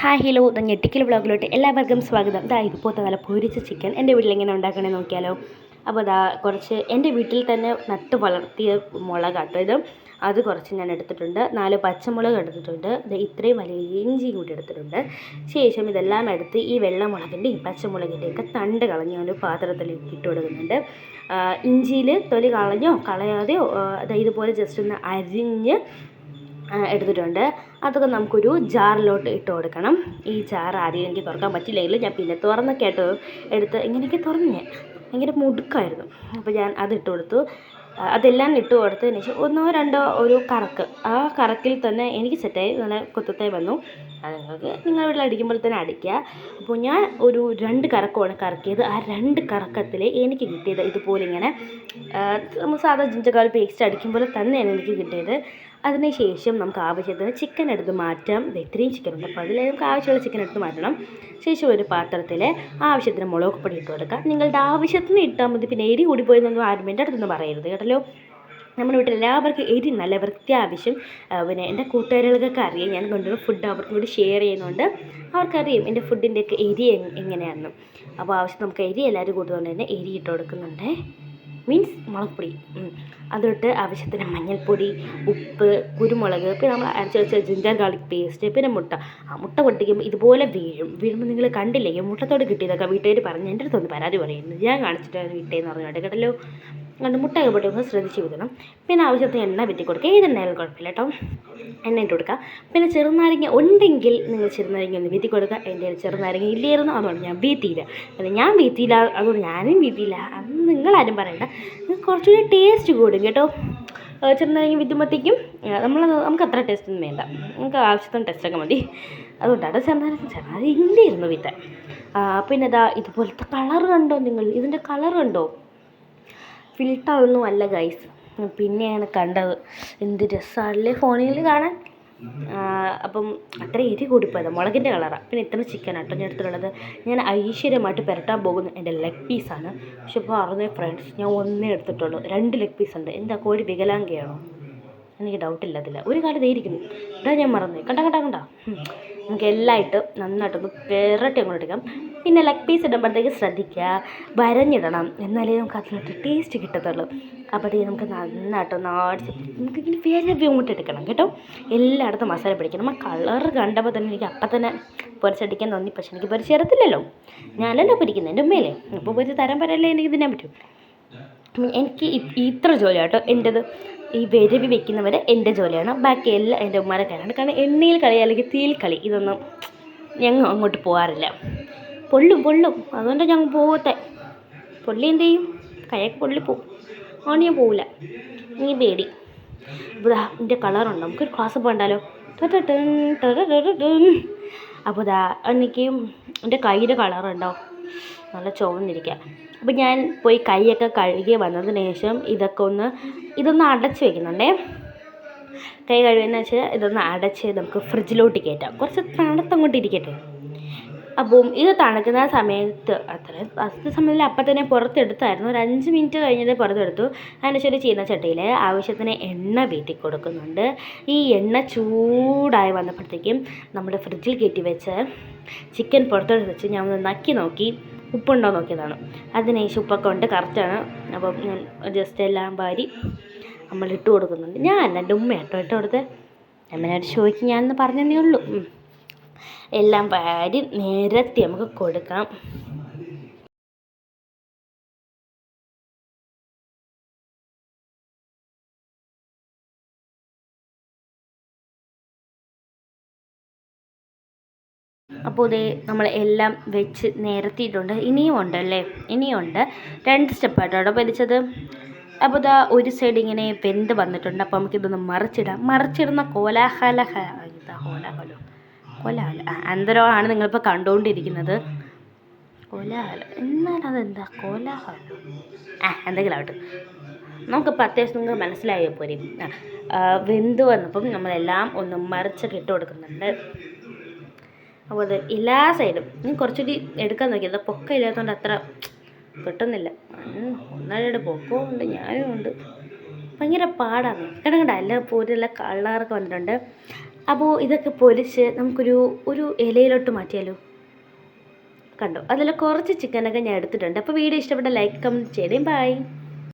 Hi hello ഞെട്ടിക്കൽ വ്ളോഗിലോട്ട് എല്ലാവർക്കും സ്വാഗതം. ഇതുപോലത്തെ നല്ല പൊരിച്ച ചിക്കൻ എൻ്റെ വീട്ടിൽ എങ്ങനെ ഉണ്ടാക്കണേ നോക്കിയാലോ. അപ്പോൾ കുറച്ച് എൻ്റെ വീട്ടിൽ തന്നെ നട്ട് വളർത്തിയ മുളകാട്ടോ ഇത്. അത് കുറച്ച് ഞാൻ എടുത്തിട്ടുണ്ട്. 4 പച്ചമുളക് എടുത്തിട്ടുണ്ട്. ഇത്രയും വലിയ ഇഞ്ചിയും കൂടി എടുത്തിട്ടുണ്ട്. ശേഷം ഇതെല്ലാം എടുത്ത് ഈ വെള്ളമുളകിൻ്റെയും പച്ചമുളകിൻ്റെയൊക്കെ തണ്ട് കളഞ്ഞ് ഒരു പാത്രത്തിലേക്ക് ഇട്ട് കൊടുക്കുന്നുണ്ട്. ഇഞ്ചിയിൽ തൊലി കളയാതെയോ ഇതുപോലെ ജസ്റ്റ് ഒന്ന് അരിഞ്ഞ് എടുത്തിട്ടുണ്ട്. അതൊക്കെ നമുക്കൊരു ജാറിലോട്ട് ഇട്ട് കൊടുക്കണം. ഈ ജാർ ആദ്യം എനിക്ക് തുറക്കാൻ പറ്റില്ലെങ്കിൽ ഞാൻ പിന്നെ തുറന്നൊക്കെ ആയിട്ട് എടുത്ത് ഇങ്ങനെയൊക്കെ തുറന്ന് ഭയങ്കര മുടുക്കായിരുന്നു. അപ്പോൾ ഞാൻ അതിട്ട് കൊടുത്തു. അതെല്ലാം ഇട്ട് കൊടുത്തതിന് ശേഷം 1-2 ഒരു കറക്ക്, ആ കറക്കിൽ തന്നെ എനിക്ക് സെറ്റായി നല്ല കൊത്തത്തായി വന്നു. അത് നിങ്ങളുടെ വീട്ടിൽ അടിക്കുമ്പോൾ തന്നെ അടിക്കുക. അപ്പോൾ ഞാൻ ഒരു 2 കറക്കമാണ് കറക്കിയത്. ആ 2 കറക്കത്തിൽ എനിക്ക് കിട്ടിയത് ഇതുപോലെ ഇങ്ങനെ നമ്മൾ സാധാ ജിഞ്ചർ ഗാർലിക് പേസ്റ്റ് അടിക്കുമ്പോൾ തന്നെയാണ് എനിക്ക് കിട്ടിയത്. അതിന് ശേഷം നമുക്ക് ആവശ്യത്തിന് ചിക്കൻ എടുത്ത് മാറ്റാം. ഇത്രയും ചിക്കൻ ഉണ്ട്, അപ്പോൾ അതിൽ നമുക്ക് ആവശ്യമുള്ള ചിക്കൻ എടുത്ത് മാറ്റണം. ശേഷം ഒരു പാത്രത്തിൽ ആവശ്യത്തിന് മുളക് പൊടി ഇട്ട് കൊടുക്കുക. നിങ്ങളുടെ ആവശ്യത്തിന് ഇട്ടാൽ മതി. പിന്നെ എരി കൂടിപ്പോയെന്നൊന്നും ആരും എൻ്റെ അടുത്തൊന്നും പറയരുത് കേട്ടല്ലോ. നമ്മുടെ വീട്ടിൽ എല്ലാവർക്കും എരി നല്ല വൃത്യാവശ്യം. പിന്നെ എൻ്റെ കൂട്ടുകാരികൾക്കൊക്കെ അറിയാം, ഞാൻ കൊണ്ടുവരുന്ന ഫുഡ് അവർക്കും കൂടി ഷെയർ ചെയ്യുന്നുണ്ട്. അവർക്കറിയാം എൻ്റെ ഫുഡിൻ്റെയൊക്കെ എരി എങ്ങനെയാണെന്ന്. അപ്പോൾ ആവശ്യം നമുക്ക് എരി എല്ലാവരും കൂട്ടുകൊണ്ട് തന്നെ എരി ഇട്ട് കൊടുക്കുന്നുണ്ട്. മീൻസ് മുളക് പൊടി അതിട്ട് ആവശ്യത്തിന് മഞ്ഞൾപ്പൊടി, ഉപ്പ്, കുരുമുളക്, പിന്നെ നമ്മൾ അരച്ച് വെച്ച ജിഞ്ചർ ഗാർലിക് പേസ്റ്റ്, പിന്നെ മുട്ട പൊട്ടിക്കുമ്പോൾ ഇതുപോലെ വീഴുമ്പോൾ നിങ്ങൾ കണ്ടില്ലേ മുട്ടത്തോട് കിട്ടിയതൊക്കെ വീട്ടുകാർ പറഞ്ഞ് എൻ്റെ അടുത്തൊന്ന് പരാതി പറയുന്നു. ഞാൻ കാണിച്ചിട്ട് വിട്ടേന്ന് പറഞ്ഞോട്ടെ കേട്ടല്ലോ. അതുകൊണ്ട് മുട്ടയൊക്കെ പൊട്ടിക്കുമ്പോൾ ശ്രദ്ധിച്ച് വിടണം. പിന്നെ ആവശ്യത്തിന് എണ്ണ വെറ്റി കൊടുക്കുക. ഏതെണ്ണയാലും കുഴപ്പമില്ല കേട്ടോ, എണ്ണ ഇട്ട് കൊടുക്കുക. പിന്നെ ചെറുനാരങ്ങ ഉണ്ടെങ്കിൽ നിങ്ങൾ ചെറുനാരങ്ങ ഒന്ന് വീത്തി കൊടുക്കുക. എൻ്റെ ചെറുനാരങ്ങ ഇല്ലായിരുന്നു, അതുകൊണ്ട് ഞാൻ വീത്തിയില്ല. അല്ല ഞാൻ വീത്തിയില്ല, അതുകൊണ്ട് ഞാനും വീത്തിയില്ല. അത് നിങ്ങളാരും പറയണ്ട. കുറച്ചുകൂടി ടേസ്റ്റ് കൂടും കേട്ടോ. ചെറുനാരങ്ങ വിത്തുമ്പോഴത്തേക്കും നമുക്ക് അത്ര ടേസ്റ്റൊന്നും വേണ്ട, നമുക്ക് ആവശ്യത്തിന് ടേസ്റ്റൊക്കെ മതി. അതുകൊണ്ടാണ് ചെറുനാരങ്ങ ഇല്ലായിരുന്നു വീത്താൻ. പിന്നെ ഇതുപോലത്തെ കളർ കണ്ടോ നിങ്ങൾ? ഇതിൻ്റെ കളർ കണ്ടോ? ഫിൽറ്ററൊന്നും അല്ല ഗൈസ്, പിന്നെയാണ് കണ്ടത്. എന്ത് രസമാണല്ലേ ഫോണിൽ കാണാൻ. അപ്പം അത്ര എരി കൂടിപ്പോയത് മുളകിൻ്റെ കളറാണ്. പിന്നെ ഇത്ര ചിക്കനാട്ടോ ഞാൻ എടുത്തിട്ടുള്ളത്. ഞാൻ ഐശ്വര്യമായിട്ട് പുരട്ടാൻ പോകുന്ന എൻ്റെ ലെഗ് പീസാണ്. പക്ഷെ പറഞ്ഞ ഫ്രണ്ട്സ്, ഞാൻ ഒന്നേ എടുത്തിട്ടുള്ളൂ. 2 ലെഗ് പീസ് ഉണ്ട്. എന്താ കോഴി വികലാംഗയാണോ? എനിക്ക് ഡൗട്ടില്ല അതില്ല. ഒരു കാലം ഇരിക്കുന്നു ഇടാ, ഞാൻ മറന്നു. കണ്ട നമുക്ക് എല്ലായിട്ട് നന്നായിട്ടൊന്ന് പെരട്ടി അങ്ങോട്ട് എടുക്കാം. പിന്നെ ലെഗ് പീസ് ഇടുമ്പോഴത്തേക്ക് ശ്രദ്ധിക്കുക, വരഞ്ഞിടണം, എന്നാലേ നമുക്ക് അതിനകത്ത് ടേസ്റ്റ് കിട്ടത്തുള്ളൂ. അപ്പോഴത്തേക്ക് നമുക്ക് നന്നായിട്ടൊന്ന് നമുക്കിങ്ങനെ വിരവി അങ്ങോട്ട് എടുക്കണം കേട്ടോ. എല്ലായിടത്തും മസാല പിടിക്കണം. ആ കളർ കണ്ടപ്പോൾ തന്നെ എനിക്ക് അപ്പം തന്നെ പൊരിച്ചടിക്കാൻ തോന്നി. പക്ഷെ എനിക്ക് പൊരിച്ച് തരത്തില്ലല്ലോ, ഞാനല്ലോ പൊരിക്കുന്നത്, എൻ്റെ ഉമ്മയല്ലേ. അപ്പോൾ പൊരിച്ച് തരാൻ പറയല്ലേ എനിക്ക് തിന്നാൻ പറ്റും. എനിക്ക് ഇത്ര ജോലി കേട്ടോ എൻ്റേത്. ഈ വിരവി വെക്കുന്നവരെ എൻ്റെ ജോലിയാണ്. ബാക്കി എല്ലാം എൻ്റെ ഉമ്മാരെ കയ്യിലാണ്. കാരണം എണ്ണയിൽ കളി അല്ലെങ്കിൽ തീയിൽ കളി ഇതൊന്നും ഞങ്ങൾ അങ്ങോട്ട് പോകാറില്ല. പൊള്ളും, അതുകൊണ്ട് ഞങ്ങൾ പോകത്തെ. പൊള്ളി എന്ത് ചെയ്യും? കൈയൊക്കെ പൊള്ളിപ്പോവും, അതുകൊണ്ട് ഞാൻ പോവില്ല. നീ പേടി. അപ്പോൾ എൻ്റെ കളറുണ്ടോ? നമുക്കൊരു ക്ലാസ് പോകണ്ടല്ലോ. അപ്പോൾ എനിക്ക് എൻ്റെ കൈയുടെ കളറുണ്ടോ? നല്ല ചുവന്നിരിക്കുക. അപ്പോൾ ഞാൻ പോയി കൈയൊക്കെ കഴുകി വന്നതിന് ശേഷം ഇതൊന്ന് അടച്ച് വയ്ക്കുന്നുണ്ടേ. കൈ കഴുകുന്നതെന്ന് വെച്ചാൽ ഇതൊന്ന് അടച്ച് നമുക്ക് ഫ്രിഡ്ജിലോട്ട് കയറ്റാം. കുറച്ച് തണുത്തങ്ങോട്ട് ഇരിക്കട്ടെ. അപ്പം ഇത് തണുക്കുന്ന സമയത്ത് സമയത്തിൽ അപ്പം തന്നെ പുറത്തെടുത്തായിരുന്നു. ഒരു 5 മിനിറ്റ് കഴിഞ്ഞത് പുറത്തെടുത്തു. അതിനുശേഷം ചെയ്യുന്ന ചട്ടിയിൽ ആവശ്യത്തിന് എണ്ണ വീട്ടി കൊടുക്കുന്നുണ്ട്. ഈ എണ്ണ ചൂടായി വന്നപ്പോഴത്തേക്കും നമ്മൾ ഫ്രിഡ്ജിൽ കയറ്റി വെച്ച് ചിക്കൻ പുറത്തെടുത്ത് വെച്ച് ഞാൻ ഒന്ന് നക്കി നോക്കി, ഉപ്പുണ്ടോ നോക്കിയതാണ്. അതിനുശേഷം ഉപ്പൊക്കെ ഉണ്ട്, കറക്റ്റാണ്. അപ്പം ഞാൻ ജസ്റ്റ് എല്ലാം വാരി നമ്മളിട്ട് കൊടുക്കുന്നുണ്ട്. ഞാൻ എൻ്റെ ഉമ്മയാട്ടോ ഇട്ട് കൊടുത്ത്. അമ്മേനോട് ചോദിക്കും, ഞാനൊന്ന് പറഞ്ഞതേ ഉള്ളൂ. എല്ലാം വാരി നിരത്തി നമുക്ക് കൊടുക്കാം. അപ്പോൾ ഇതേ നമ്മൾ എല്ലാം വെച്ച് നിരത്തിയിട്ടുണ്ട്. ഇനിയും ഉണ്ടല്ലേ, ഇനിയുണ്ട്. 2 സ്റ്റെപ്പായിട്ടോ പൊരിച്ചത്. അപ്പോൾ ഒരു സൈഡ് ഇങ്ങനെ വെന്ത് വന്നിട്ടുണ്ട്. അപ്പോൾ നമുക്കിതൊന്ന് മറിച്ചിടുന്ന കോലാഹലോ എന്തരോ ആണ് നിങ്ങളിപ്പോൾ കണ്ടുകൊണ്ടിരിക്കുന്നത്. കോലാഹലം എന്നാലും അതെന്താ കോലാഹലം? എന്തെങ്കിലും ആവട്ടെ, നമുക്കിപ്പോൾ അത്യാവശ്യം നിങ്ങൾക്ക് മനസ്സിലായോ പോരെ. വെന്ത് വന്നപ്പം നമ്മളെല്ലാം ഒന്ന് മറിച്ചൊക്കെ ഇട്ട് കൊടുക്കുന്നുണ്ട്. അപ്പോൾ അത് എല്ലാ സൈഡും ഇനി കുറച്ചുകൂടി എടുക്കാൻ നോക്കിയത് പൊക്ക ഇല്ലാത്തതുകൊണ്ട് അത്ര കിട്ടുന്നില്ല. 1-2 പൊക്കവും ഉണ്ട്, ഞാനും ഉണ്ട്. ഭയങ്കര പാടാണ്. കിടക്കണ്ട എല്ലാം പൂരെല്ലാം കളറൊക്കെ വന്നിട്ടുണ്ട്. അപ്പോൾ ഇതൊക്കെ പൊരിച്ച് നമുക്കൊരു ഇലയിലോട്ട് മാറ്റിയാലോ. കണ്ടോ, അതിൽ കുറച്ച് ചിക്കനൊക്കെ ഞാൻ എടുത്തിട്ടുണ്ട്. അപ്പോൾ വീഡിയോ ഇഷ്ടപ്പെട്ട ലൈക്ക് കമൻറ്റ് ചെയ്യണേ. ബൈ.